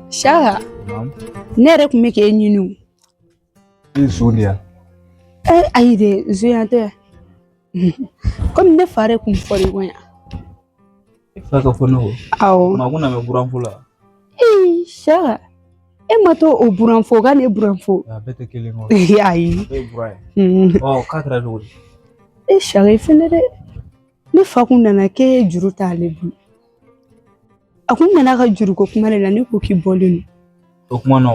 Saka. Ne yɛrɛ kun bɛ k'e ɲini o. I su de ya? Ayi de, zuya tɛ. Komi ne fa de kun fɔra i kɔ yan. I fa ka fɔ ne kɔ? Awɔ. Ma kun na mɛ buranfo la? Saka. E ma to o buranfo ka ne buranfo. A bɛɛ tɛ kelen kɔ. Ayi. E buran ye. K'a kɛra cogo di? Saka i fɛnɛ dɛ. Ne fa kun nana k'e juru t'ale bolo. A kun nana ka juru ko kuma de la ne ko k'i bɔlen don. O kuma nɔ.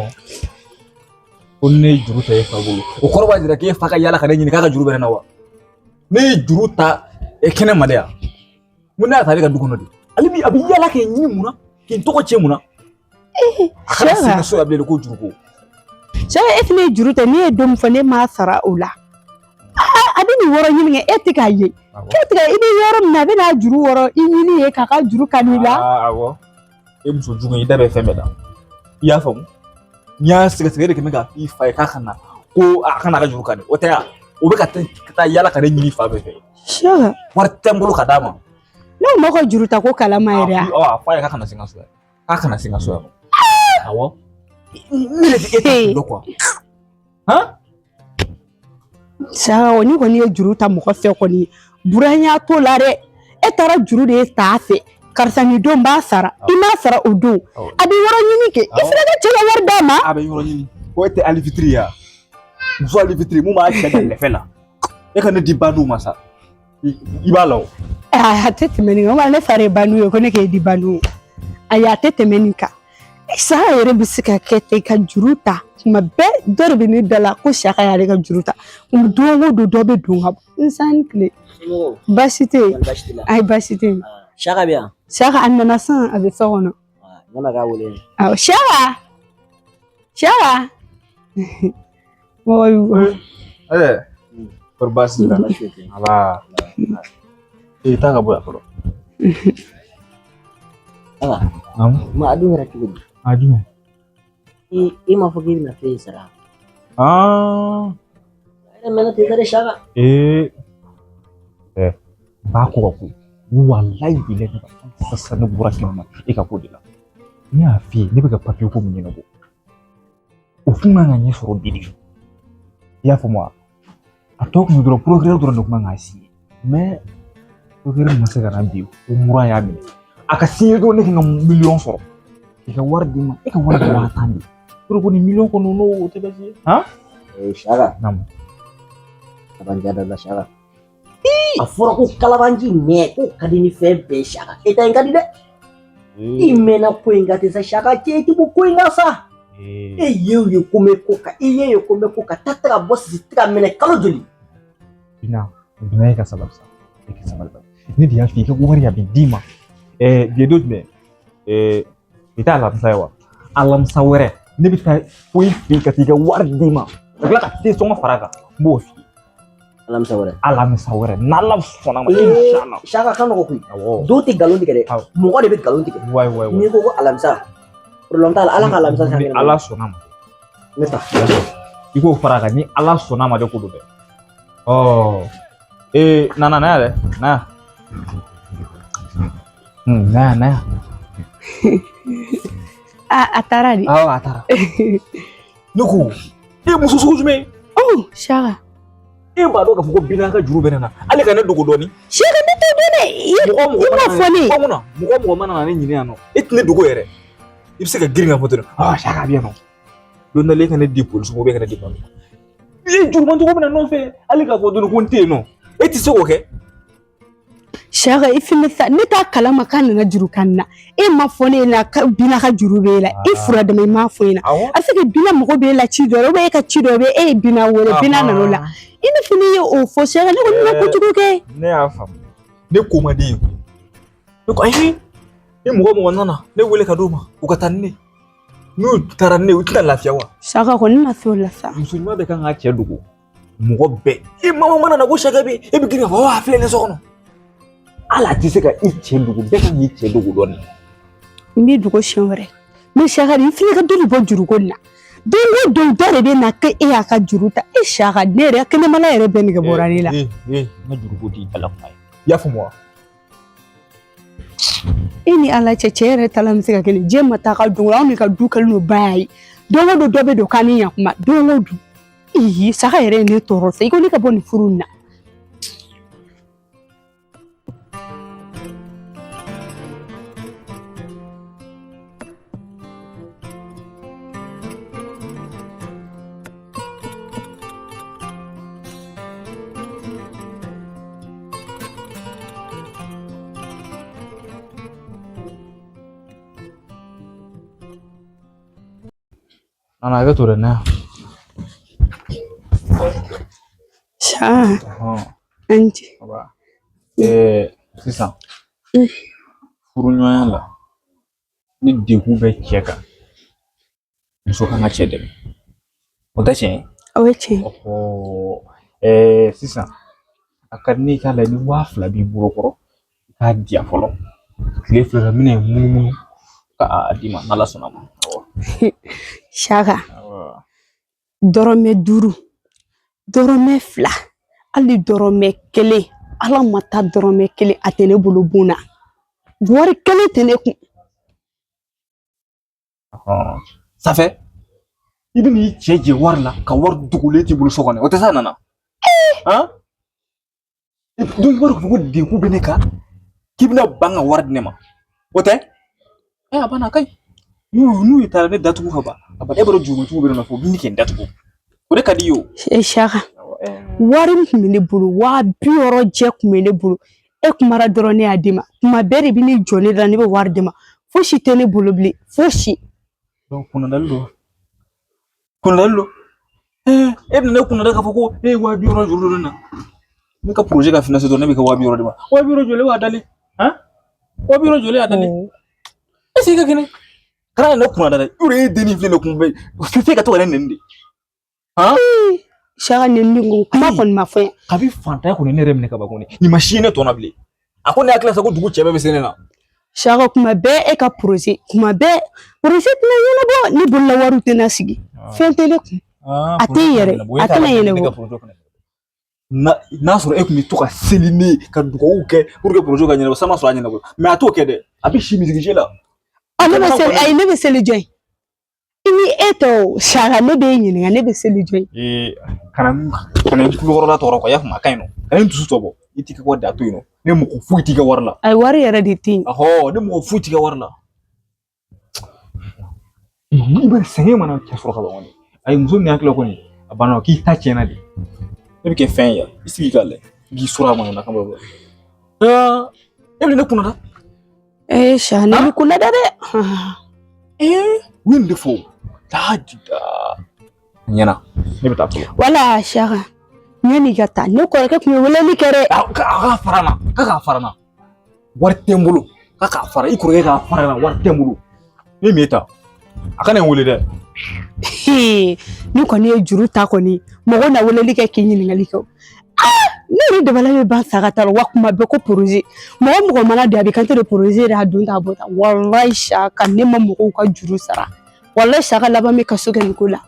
Ko ne juru ta e fa bolo. O kɔrɔ b'a jira k'e fa ka yala ka ne ɲini k'a ka juru bɛ ne na wa? Ne ye juru ta kɛnɛ ma de ya? Mun ne y'a ta ale ka du kɔnɔ de? Ale bi a bɛ yala k'e ɲini mun na? K'i tɔgɔ cɛ mun na? A kana segin so ya bilen ko juru ko. Saka e fɛnɛ ye juru ta ne ye don min fɔ ne m'a sara o la. A bɛ nin wɔrɔ ɲini kɛ e tɛ k'a ye. K'e tɛ ka i bɛ yɔrɔ min na a bɛ n'a juru wɔrɔ i ɲini ye k'a ka juru kan'i la. Awɔ. E muso jugu i da bɛ fɛn bɛɛ la. I y'a faamu? N'i y'a sɛgɛsɛgɛ de kɛmɛ k'i fa ye k'a ka na ko a kana ka juru kani o tɛ ya? O bɛ ka taa yala ka ne ɲini fa bɛɛ fɛ. Saka. Wari tɛ n bolo ka d'a ma. Ne ma ka juru ta ko kalama yɛrɛ ya. A fa ye k'a kana se n ka so yan. K'a kana se n ka so yan. Awɔ. Ne de tɛ e ta dɔn quoi. Saka ni kɔni ye juru ta mɔgɔ fɛ kɔni buranya t'o la dɛ. E taara juru de t'a fɛ. Karisa ni don b'a sara. I m'a sara o don. A bɛ yɔrɔ ɲini kɛ. I fana ka cɛ ka wari d'a ma. A bɛ yɔrɔ ɲini. O tɛ ali fitiri ya. Muso ali fitiri mun b'a cɛ da lɛfɛ la. E ka ne di bandu ma sa. I b'a la o. A tɛ tɛmɛ nin kan. Wa ne fa de ye bandu ye ko ne k'e di bandu. Ayi a tɛ tɛmɛ nin kan. Saka yɛrɛ bɛ se ka kɛ ten ka juru ta. Tuma bɛɛ dɔ de bɛ ne da la ko Saka y'ale ka juru ta. Don o don dɔ bɛ don ka bɔ. Nsan tile. Baasi tɛ yen. Ayi baasi tɛ yen. Saka bɛ yan. Saka a nana sisan a bɛ so kɔnɔ. Ɲana k'a wele. Awɔ Saka. Saka. Mɔgɔ y'u wele. Kɔri baasi t'i la? Ala. Taa ka bɔ yan fɔlɔ. Ma a dun kɛra cogo di? A jumɛn? I m'a fɔ k'i bɛna fɛn in sara. E mɛnna ten dɛ Saka. Ba ko ka ko. Wallahi billahi sasa ne bɔra kɛnɛ ma e ka ko de la. Ne y'a f'i ye ne bɛ ka papiye ko min ɲɛnabɔ. O kun kan ka ɲɛ sɔrɔ bi de. I y'a faamu wa? A tɔ kun dɔrɔn procureur dɔrɔn de kun kan k'a signer. Mais procureur ma se ka na bi o mura y'a minɛ. A ka signer dɔrɔn ne kan ka miliyɔn sɔrɔ. I ka wari di ma e ka wari de b'a tan de. Pour ko ni miliyɔn kɔnɔ n'o tɛ basi ye. Saka. Naamu. Kalabanji da la Saka. A fɔra ko kalabanji ɲɛ ko ka di ni fɛn bɛɛ Saka. E ta in ka di dɛ. I mɛnna ko in ka ten sa Saka cɛ i ti bɔ ko in na sa. E ye o ye ko mɛn ko kan. I ye ko mɛn ko kan. Ta tɛ ka bɔ sisi tɛ ka minɛ kalo joli. Bina e ka sabali sa. E ka sabali ba. Ne de y'a f'i ye ko wari a bɛ d'i ma. Biye don jumɛn? I t'a alamisa ye wa? Alamisa wɛrɛ ne bɛ taa foyi f'i ka t'i ka wari d'i ma. Ka tila ka te sɔngɔ fara kan. N b'o f'i ye. Alamisa wɛrɛ. Alamisa wɛrɛ n'Ala sɔnna ma inshallah. Saka ka nɔgɔ koyi. Dɔw tɛ nkalon tigɛ dɛ. Mɔgɔ de bɛ nkalon tigɛ. Wayi. N'i ko alamisa. Problème t'a la Ala ka alamisa san kelen. Ni Ala sɔnna ma. Ne ta. I k'o fara kan ni Ala sɔnna ma de ko don dɛ. Na yɛrɛ na. Na yan. A taara de. Awɔ a taara. Ne ko e muso sugu jumɛn? Saka. E b'a dɔn k'a fɔ ko Bina ka juru bɛ ne na. Ale ka ne dogo dɔɔni. Saka ne tɛ dɔn dɛ. I ma fɔ ne. Mɔgɔ mana na ne ɲini yan nɔ. E tɛ ne dogo yɛrɛ. I bɛ se ka girin ka fɔ ten. Saka bɛ yan nɔ. Don dɔ la e ka ne di polisi ma ou bien ka ne di banque. E juru man cogo bɛ na nɔfɛ. Ale k'a fɔ dɔrɔn ko n tɛ yen nɔ. E tɛ se k'o kɛ. Saka i fɛnɛ sa ne t'a kalama k'a nana juru kan na. E ma fɔ ne ɲɛna Bina ka juru b'e la. I fura dama i m'a fɔ ɲɛna. A bɛ se ka Bina mago b'e la ci dɔ la ou bien e ka ci dɔ bɛ e ye Bina wele Bina nana o la. I ni fɛnɛ ye o fɔ Saka ne ko ne ma kojugu kɛ. Ne y'a faamu. Ne ko man di ye. Ne ko ayi ni mɔgɔ nana ne wele ka d'o ma u ka taa ni ne. N'u taara ni ne u tɛna lafiya wa? Saka kɔni na fɛ o la sa. Muso ɲuman bɛ kan k'a cɛ dogo. Mɔgɔ bɛɛ. I mana na ko Saka bɛ e bɛ girin ka fɔ a filɛ ne so kɔnɔ. Ala tɛ se ka i cɛ dogo bɛɛ kan k'i cɛ dogo dɔɔni. N b'i dogo siɲɛ wɛrɛ. Mais Saka i fɛnɛ ka dɔ de bɔ juruko in na. Don o don dɔ de bɛ na ko e y'a ka juru ta. E Saka ne yɛrɛ kɛnɛmana yɛrɛ bɛɛ nege bɔra ne la. N ka juruko t'i bala kuma ye. I y'a faamu wa? ni ala cɛ yɛrɛ tala bɛ se ka kɛ diɲɛ ma taa ka don anw de ka du kɛlen don baya ye don o don dɔ bɛ don k'an ni yakuma don o don saga yɛrɛ ye ne tɔɔrɔ sa i ko ne ka bɔ nin furu in na. Nana hakɛ to dɛ na. Anti. Sisan furu ɲɔgɔnya la ni degun bɛ cɛ kan muso kan ka cɛ dɛmɛ o tɛ tiɲɛ ye. O ye tiɲɛ ye. Sisan a ka di ne k'a la ni 2000 b'i bolo kɔrɔ i k'a di yan fɔlɔ tile fila ka minɛ munumunu k'a di ma n'Ala sɔnna ma. Saka dɔrɔmɛ 5 dɔrɔmɛ 2 hali dɔrɔmɛ 1 Ala ma taa dɔrɔmɛ 1 a tɛ ne bolo bon na wari 1 tɛ ne kun. Safɛ i bɛ n'i cɛ jɛ wari la ka wari dogolen t'i bolo so kɔnɔ o tɛ sa Nana. Donc i b'a dɔn k'a fɔ ko degun bɛ ne kan k'i bɛna ban ka wari di ne ma o tɛ. A banna a ka ɲi n'u taara ne datugu ka ban a banna e b'a dɔn jurutigiw bɛ ne nɔfɛ u bɛ ne kɛ n datugu o de ka di i ye o. Saka wari min tun bɛ ne bolo 200 jɛ tun bɛ ne bolo e kumara dɔrɔn ne y'a di ma kuma bɛɛ de bɛ ne jɔ ne la ne bɛ wari di ma fo si tɛ ne bolo bilen fo si. Donc kunnadali don e bɛna ne kunnada k'a fɔ ko e ye 200 juru ne na ne ka projet ka finance dɔrɔn ne bɛ ka 200 di ma 200 joli b'a dalen 200 joli y'a dalen est ce que ka kɛnɛ kana ne kunnada dɛ o de ye den ni filɛ ne kun bɛ f'i ka to ka ne nɛni de. Saka nɛni ko kuma kɔni ma fɔ. Kabi fantanya kɔni ne yɛrɛ minɛ ka ban kɔni ni ma si ne tɔnna bilen a ko ne hakili la sa ko dugu cɛ bɛɛ bɛ se ne na. Saka kuma bɛɛ e ka projet kuma bɛɛ projet tɛna ɲɛnabɔ ne bolola wariw tɛna sigi fɛn tɛ ne kun a tɛ yɛrɛ a tɛna ɲɛnabɔ. N'a sɔrɔ e tun bɛ to ka seli ne ka dugawu kɛ pour que projet ka ɲɛnabɔ sa ma sɔrɔ a ɲɛnabɔ mais a t'o kɛ dɛ a bɛ si misirije la. Ne bɛ seli jɔn i ni e tɔ Saka ne bɛ ɲininka ne bɛ seli jɔn. Kana kulukɔrɔla tɔɔrɔ quoi ya kuma kaɲi nɔ kana dusu tɔ bɔ i t'i ka wari da to yen nɔ ne mɔgɔ foyi t'i ka wari la. A ye wari yɛrɛ de ten. Ne mɔgɔ foyi t'i ka wari la. I bɛ sɛgɛn mana cɛ sɔrɔ ka ban kɔni a ye muso min hakili la kɔni a banna k'i ta tiɲɛna de ne bɛ kɛ fɛn ye i sigi k'a lajɛ k'i sɔrɔ a ma na kan bɛ bɔ e bɛ ne kunnada. Saka ne bɛ kunnada dɛ. U ye nin de fɔ taa jida ɲɛna ne bɛ taa fɔlɔ. Wala Saka yanni ka taa ne kɔrɔkɛ tun ye weleli kɛ dɛ. K'a fara n na k'a fara n na wari tɛ n bolo k'a fara i kɔrɔkɛ k'a fara n na wari tɛ n bolo ne m'e ta a kana n wele dɛ. Ni kɔni ye juru ta kɔni mɔgɔ na weleli kɛ k'i ɲininkali kɛ ne yɛrɛ dabala bɛ ban Saka ta la wa kuma bɛɛ ko projet mɔgɔ mana de a bɛ kanto de projet de a don ta bɔ ta walayi Saka ne ma mɔgɔw ka juru sara walayi Saka laban bɛ kaso kɛ nin ko la.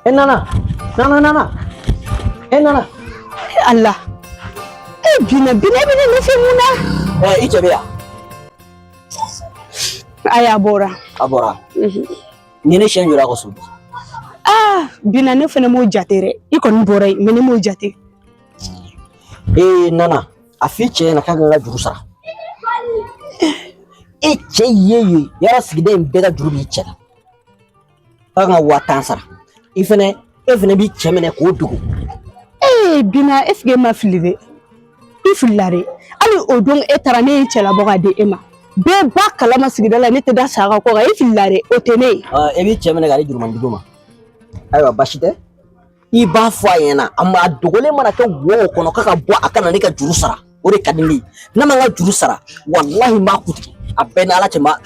Nana. Allah. Bina ne fɛ mun na? I cɛ bɛ yan. Ayi a bɔra. A bɔra. Ni ne siɲɛ jɔra ka so. Bina ne fɛnɛ m'o jate dɛ. I kɔni bɔra yen mais ne m'o jate. Nana a f'i cɛ ɲɛna k'a kan ka juru sara. E cɛ ye yala sigida in bɛɛ ka juru b'i cɛ la. K'a kan ka 1000 sara. E fɛnɛ b'i cɛ minɛ k'o dogo. Bina est-ce que ma fili dɛ? I filila dɛ. Hali o don e taara ne ye cɛ labɔ ka di e ma. bɛɛ ba kalama sigida la ne tɛ da saga kɔ kan i filila dɛ o tɛ ne ye. E b'i cɛ minɛ k'ale jurumandigo ma ayiwa basi tɛ i b'a fɔ a ɲɛna a dogolen mana kɛ wo kɔnɔ k'a ka bɔ a kana ne ka juru sara o de ka di ne ye n'a ma n ka juru sara walahi n b'a kutigi a bɛɛ ni ala cɛ ma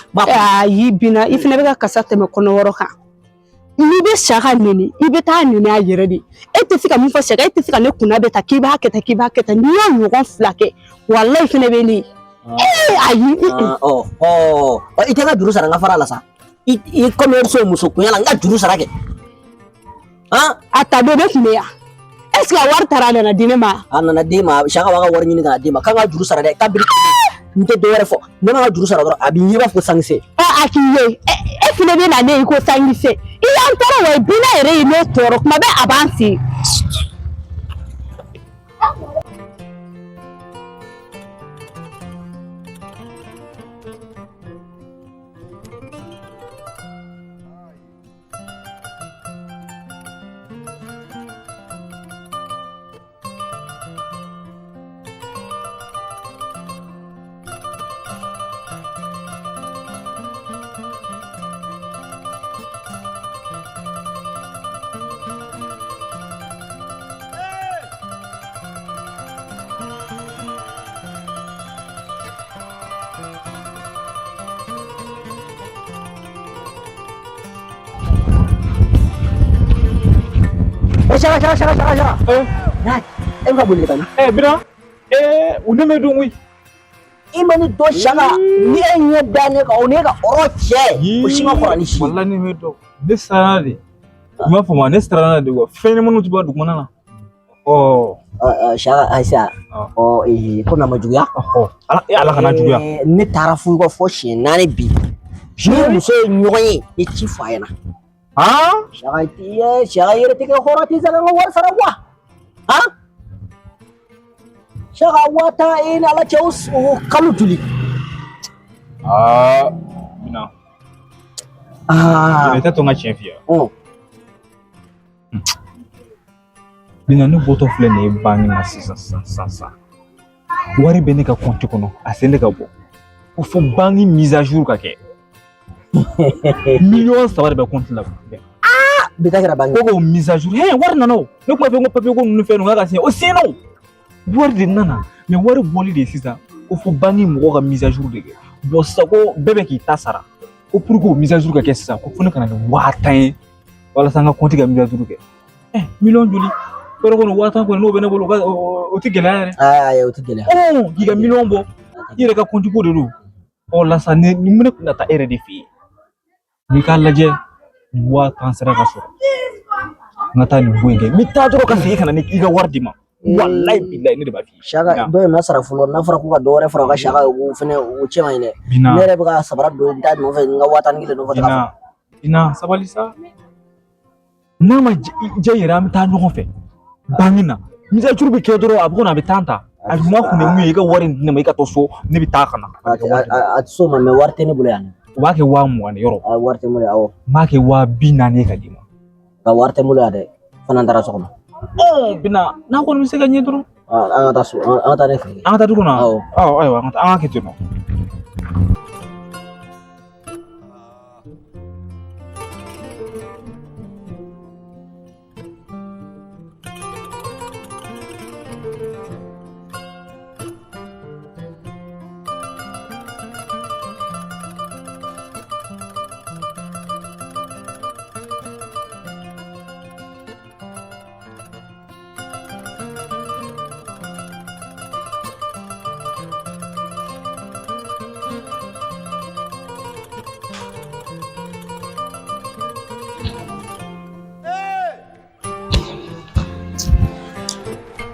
ayi Bina i fana bɛ ka kasa tɛmɛ kɔnɔwɔrɔ kan n'i bɛ saga neni i bɛ taa neni a yɛrɛ de e tɛ se ka min fɔ saga e tɛ se ka ne kunna bɛ ta k'i b'a kɛ tan k'i b'a kɛ tan n'i y'o ɲɔgɔn 2 kɛ walahi fana bɛ ne ye ayi i tɛ n ka juru sara n ka fara la sa i commerce muso kunya la n ka juru sara kɛ a ta don ne tun bɛ yan est-ce que a wari taara a nana di ne ma a nana di ma saga b'a ka wari ɲini ka na di ma k'an ka juru sara dɛ k'a biri n tɛ dɔwɛrɛ fɔ ne ma ka juru sara dɔrɔn a b'i ɲɛ b'a fɔ sankisɛ a k'i ye e fana bɛ na ne ye ko sankisɛ i y'an tɔɔrɔ wa Bina yɛrɛ ye ne tɔɔrɔ kuma bɛɛ a b'an sen Saga. Enggak boleh kan? Bina. Udah medung wi. Imani do saga. Ni enye dane ka onega oroche. Ushima kwa nishi. Wallahi ni medung. Desa de. Ma fama ne strana de wa. Fene munu tuba duk manana. Saga Aisha. Kuna majuya? Ala kana juya. Ne tarafu ko fo shenane bi. Ni muso nyoye ni chifu ayana. Saga yere tike horati zaga war sarawa saga wata in ala chaus kalu tuli Bina ita to nga chefia Bina no boto fle ne bangi na sasa wari bene ka compte kono asende ka bo o fo bangi mise à jour ka ke millions ça va be compte la bita kira bangi ko mise à jour war nano ne ko fe ngo papier ko nu fe no ga sin o sino war de nana mais war boli de sisa o fo bangi mo ka mise à jour de bo sako bebe ki tasara o pour ko mise à jour ka ke sisa ko fune kana watan wala sanga compte ga mise à jour ke million joli pero ko no watan ko no bene bolo o tigela o tigela giga million bo yere ka compte ko de do o la sa ne ni mun na ta ere de fi ni ka laje wa kansara ka so ngata ni buenge mi ta joro ka se kana ni iga wardi ma wallahi billahi ni ba fi shaga do na sara fulo na fara ku ka do re fara ka shaga u fene u chema ine ne re ba sabara do nda no fe nga watan gile no fata ina sabalisa na ma jayira mi ta no fe bangina mi za jurbi ke doro abu na bitanta ajuma ku ne mu iga warin ne mai ka to so ne bitaka na at so ma me warte ne bulan wa ke wa mu ne yoro warte mu awo ma ke wa bina ne ka dima ka warte mu la de fana ndara so ko bina na ko mi se ganye doro anga ta ne fe anga ta duro na ayo anga ke tuno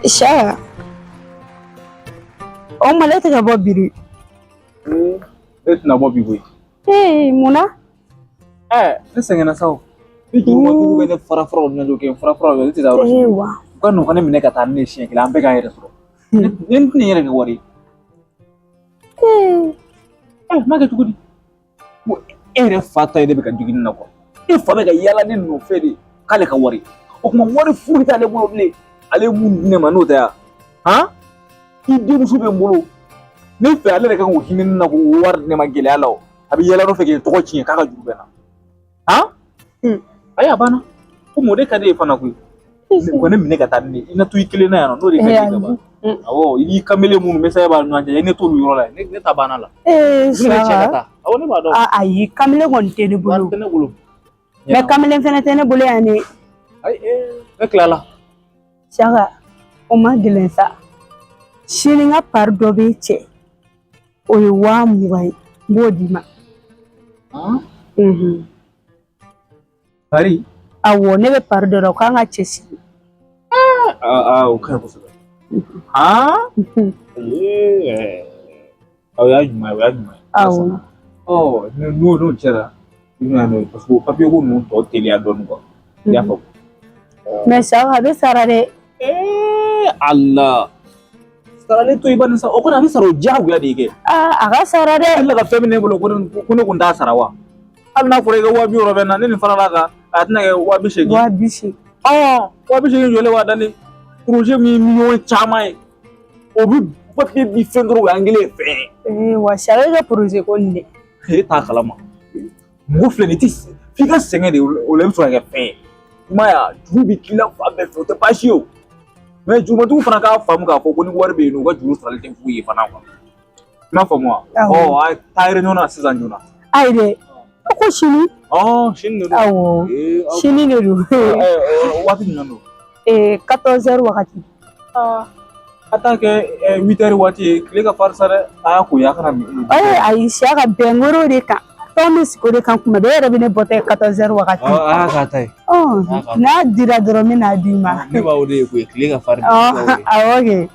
Isha o malete ka bɔ biri na bɔ bi boy muna ne sɛgɛnna saw ni juruma dugu bɛ ne fara na jo kɛ fara ne tɛ taa yɔrɔ wa ka no kana minɛ ka taa ne siɲɛ kelen an bɛɛ ka yɛrɛ sɔrɔ ne tɛ ne yɛrɛ kɛ wari ma kɛ cogo di e yɛrɛ fa ta ye de bɛ ka jigin na kɔ e fa bɛ ka yala ne nɔfɛ de k'ale ka wari o kuma wari foyi t'ale bolo bilen ale mun ne ma n'o tɛ yan i denmuso bɛ n bolo ne fɛ ale de kan k'o hinɛ ne na k'o wari di ne ma gɛlɛya la o a bɛ yɛlɛ nɔfɛ k'e tɔgɔ tiɲɛ k'a ka juru bɛ na ayi a banna ko mɔ de ka di e fana koyi ko ne minɛ ka taa ni i na to i kelen na yan nɔ n'o de ka di e ka ban awɔ i kamalen minnu bɛ se b'a ni ɲɔgɔn cɛ ne t'olu yɔrɔ la ne ta banna la ne cɛ ka taa awɔ ne b'a dɔn ayi kamalen kɔni tɛ ne bolo tɛ ne bolo mais kamalen fɛnɛ tɛ ne bolo yan ne ayi ne tilala Saka o ma gɛlɛn sa sini n ka pari dɔ bɛ cɛ o ye 20,000 ye n b'o d'i ma pari awɔ ne bɛ pari dɔ la o kan ka cɛ sigi o ka ɲi kosɛbɛ aw y'a ɲuman ye o y'a ɲuman ye awɔ n'o cɛla i bɛna n'o ye parce que papier ko ninnu tɔ teliya dɔɔnin quoi i y'a faamu mais Saka a bɛ sara dɛ Allah sarali to i ba nin sa o kɔni a bɛ sara o diyagoya de ye kɛ a ka sara dɛ ale ka fɛn min ne bolo ko ne kun t'a sara wa hali n'a fɔra i ka 200 bɛ na ne nin farala kan a tɛna kɛ 280 280 280 jɔlen b'a da ne projet min miliyɔn caman ye o bɛ papier di fɛn dɔrɔn o y'an kelen fɛn wa Saka ka projet ko nin dɛ e t'a kalama mɔgɔ filɛ nin f'i ka sɛgɛn de o la i bɛ sɔrɔ ka kɛ fɛn ye i m'a ye a juru bɛ k'i la fan bɛɛ fɛ o tɛ baasi ye o mais jurumatigiw fana k'a faamu k'a fɔ ko ni wari bɛ yen nɔ u ka juru sarali tɛ foyi ye fana quoi i m'a faamu wa a taa réunion na sisan joona ayi dɛ ko sini sini de don awɔ sini de don waati jumɛn don 14h wagati a t'a kɛ 8h waati ye tile ka farin sa dɛ a y'a ko ye a kana ayi Saka bɛn wɛrɛw de kan tɔn bɛ sigi o de kan kuma bɛɛ e yɛrɛ bɛ ne bɔ tɛ 14h wagati a k'a ta ye n'a dira dɔrɔn n bɛna d'i ma ne b'aw de ye koyi tile ka farin awɔ kɛ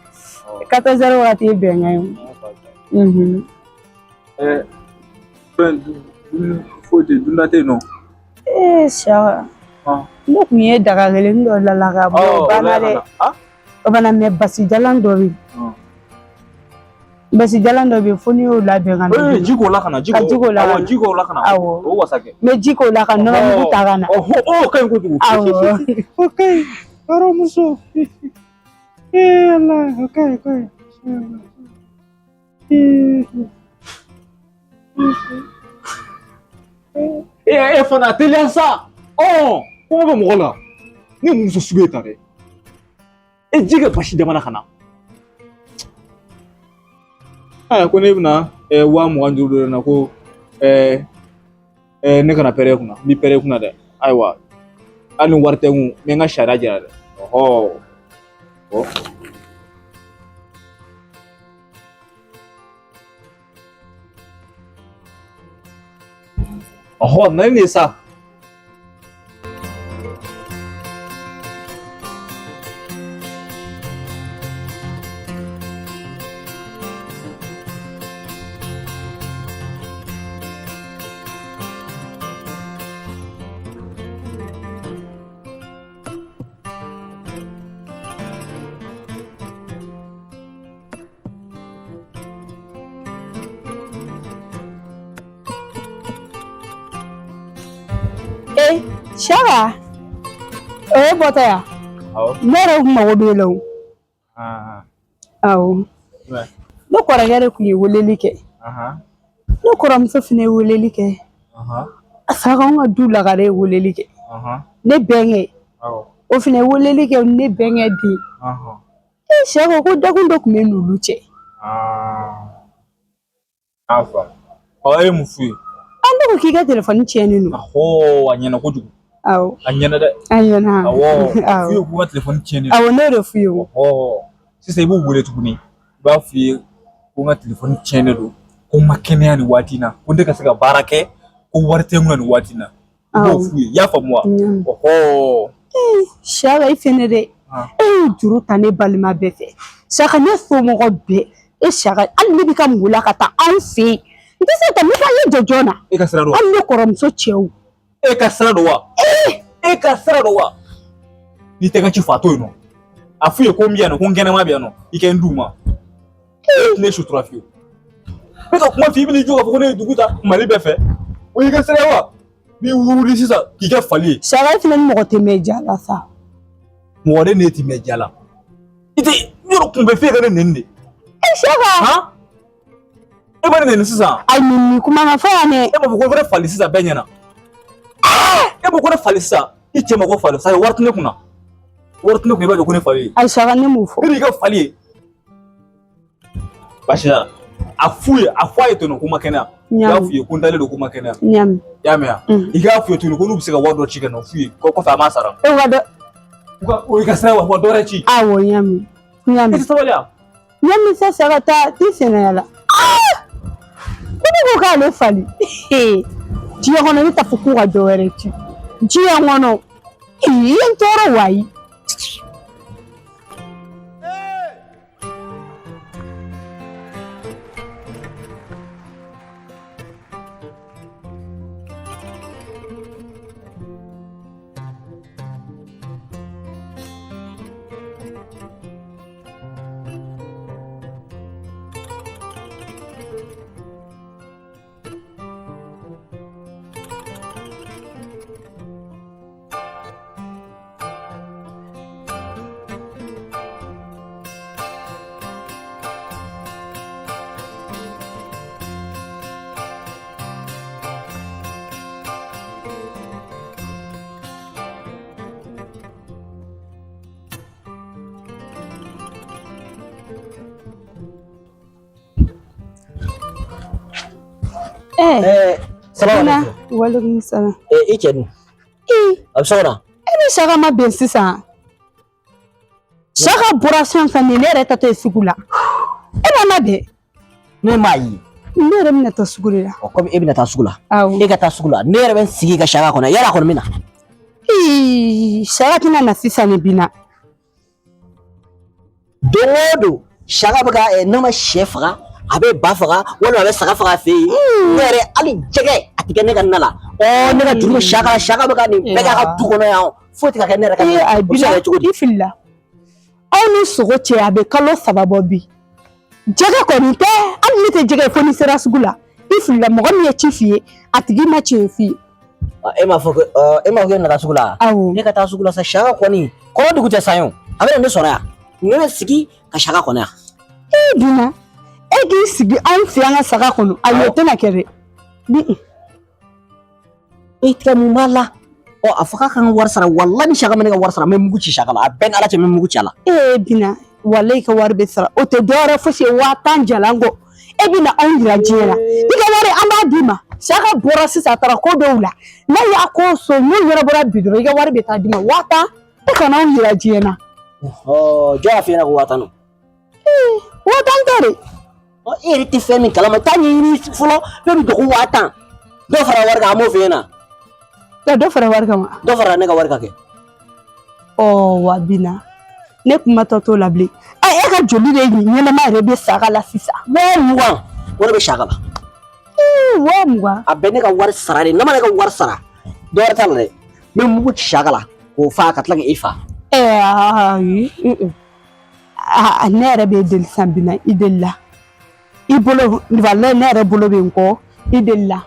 14h wagati ye bɛnkan ye fɛn foyi tɛ dunda tɛ yen nɔ Saka ne kun ye daga kelen dɔ lala ka bɔ o banna dɛ o bana mɛ basijalan dɔ bɛ yen basijalan dɔ bɛ yen fo n'i y'o labɛn ka na ji k'o la ka na ji k'o la ka na awɔ o wasa kɛ mɛ ji k'o la ka nɔnɔ mugu ta ka na o ka ɲi kojugu awɔ o ka ɲi hɔrɔnmuso ala o ka ɲi e fana teliya sa kɔngɔ bɛ mɔgɔ la ni muso sugu ye ta dɛ e ji kɛ basi dama na ka na ko ne bɛna 25 dɔ na ko ne kana pɛrɛ kunna n bɛ pɛrɛ kunna dɛ ayiwa hali ni wari tɛ n kun n bɛ n ka sariya jira dɛ na ne sa Saka o ye bɔtɔ yan ne yɛrɛ kun mago b'e la o awɔ ne kɔrɔkɛ de kun ye weleli kɛ ne kɔrɔmuso fana ye weleli kɛ Saka anw ka du lakare ye weleli kɛ ne bɛnkɛ o fana ye weleli kɛ ne bɛnkɛ den Saka ko dakun dɔ tun bɛ n'olu cɛ e ye mun f'u ye ne ko k'i ka telefɔni tiɲɛnen don a ɲɛna kojugu awɔ a ɲɛna dɛ a ɲɛna f'u ye k'u ka telefɔni tiɲɛnen awɔ ne de f'u ye o sisan i b'u wele tuguni i b'a f'u ye ko n ka telefɔni tiɲɛnen don ko n ma kɛnɛya nin waati in na ko ne ka se ka baara kɛ ko wari tɛ n kun na nin waati in na i b'o f'u ye i y'a faamu wa Saka i fɛnɛ dɛ e ye juru ta ne balima bɛɛ fɛ Saka ne somɔgɔ bɛɛ Saka hali ne bɛ ka mun la ka taa anw fɛ yen n tɛ se ka ne ka ye jɔ joona e ka sira don hali ne kɔrɔmuso cɛw e ka sira don wa e ka sira don wa n'i tɛ ka ci fɔ a to yen nɔ a f'u ye ko n bɛ yan nɔ ko n kɛnɛma bɛ yan nɔ i kɛ n d'u ma e tɛ ne sutura fiyewu n bɛ ka kuma f'i bɛ n'i jɔ k'a fɔ ko ne ye dugu ta Mali bɛɛ fɛ o y'i ka sira ye wa n'i wuli sisan k'i kɛ fali ye Saka e fana ni mɔgɔ tɛ mɛn ja la sa mɔgɔ de ne tɛ mɛn ja la i tɛ yɔrɔ kun bɛ f'e ka ne nɛni de Saka bɛ nin sisan Ai ni kuma ma fa ne. e b'a fɔ ko wɛrɛ fali sisan bɛɛ ɲɛna e b'a ko ne fali sisan i cɛ ma ko fali sa wari tɛ ne kunna wari tɛ ne kun i b'a dɔn ko ne fali Ai saka ne mu fo. e b'i ka fali ye basi a f'u ye tɔnɔ ko ma kɛnɛya i y'a f'u ye ko n dalen don ko ma kɛnɛya Nyam. i y'a mɛn i k'a f'u ye tuguni ko n'u bɛ se ka wari dɔ ci ka na f'u ye kɔfɛ a m'a sara E wa dɔ o ka sira wa dɔ wɛrɛ ci awo nyam. e Nyam. tɛ sabali a Nyam sa saka ta ti senayala. Ko k'ale fali. Diɲɛ kɔnɔ ne t'a fɔ k'u ka dɔ wɛrɛ ci. Diɲɛ kɔnɔ i ye n tɔɔrɔ wayi. Salamu Walaikum salam. I cɛ dun a bɛ so kɔnɔ E ni saka ma bɛn sisan. Saka bɔra sisan sisan ne yɛrɛ tatɔ ye sugu la. E ma na bɛn. ne m'a ye Ne yɛrɛ bɛna taa sugu de la. komi e bɛna taa sugu la Awɔ. e ka taa sugu la ne yɛrɛ bɛ n sigi ka saka kɔnɔ yala a kɔni bɛ na Saka tɛna na sisan ne bi na. don o don saka bɛ ka n'a ma sɛ faga a bɛ ba faga walima a bɛ saga faga a fɛ yen ne yɛrɛ hali jɛgɛ a tɛ kɛ ne ka na la ne ka juru bɛ saka la saka bɛ ka nin bɛɛ k'a ka du kɔnɔ yan foyi tɛ ka kɛ ne yɛrɛ ka na la o bɛ se ka kɛ cogo di I filila. Aw ni sogo cɛ a bɛ kalo 3 bɔ bi. Jɛgɛ kɔni tɛ hali ne tɛ jɛgɛ fo ni sera sugu la. I filila mɔgɔ min ye ci f'i ye a tigi ma tiɲɛ f'i ye. e m'a fɔ ko e na taa sugu la Awɔ. ne ka taa sugu la sa saka kɔni kɔrɔ dugu tɛ san ye o a bɛ na ne sɔrɔ yan ne bɛ sigi ka saka kɔnɔ yan Duna e k'i sigi anw fɛ an ka saga kɔnɔ a ye tɛna kɛ dɛ. e tigɛ mun b'a la a fɔ k'a kan ka wari sara walahi ni saka ma ne ka wari sara n bɛ mugu ci saka la a bɛɛ ni ala cɛ n bɛ mugu ci a la Bina walahi ka wari bɛ sara o tɛ dɔwɛrɛ fosi ye 10,000 jalan kɔ. E bɛna anw yira diɲɛ na. I ka wari an b'a d'i ma. Saka bɔra sisan a taara ko dɔw la. N'a y'a ko so n'u yɛrɛ bɔra bi dɔrɔn i ka wari bɛ taa d'i ma 10,000. E kana anw yira diɲɛ na. jɔn y'a f'i ɲɛna ko 10,000 don 10,000 tɛ de. e yɛrɛ tɛ fɛn min kalama taa ɲɛɲini fɔlɔ fɛn min dogo 10,000 dɔ fara wari kan an m'o f'i ɲɛna Dɔ fara wari kan wa? dɔ fara ne ka wari kan kɛ Wa Bina ne kuma tɔ t'o la bilen. E ka joli de ɲɛnama yɛrɛ bɛ saga la sisan. 20,000 wari bɛ saka la 20,000. a bɛɛ ne ka wari sara de n'a ma ne ka wari sara dɔ wɛrɛ t'a la dɛ n bɛ mugu ci saka la k'o fa ka tila k'e fa Ayi. Ne yɛrɛ bɛ deli san Bina i deli la. I bolo walahi ne yɛrɛ bolo bɛ n kɔ i deli la.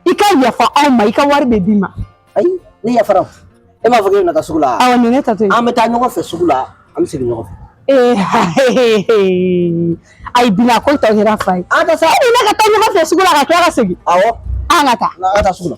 I ka yafa anw ma i ka wari bɛ d'i ma. ayi ne yafara e m'a fɔ k'e bɛna taa sugu la Awɔ nin ne tatɔ ye. an bɛ taa ɲɔgɔn fɛ sugu la an bɛ segin ɲɔgɔn fɛ Ayi Bina ko tɔ kɛra fa ye. an tɛ sa E ne ka taa ɲɔgɔn fɛ sugu la ka tila ka segin. awɔ An ka taa. an ka taa sugu la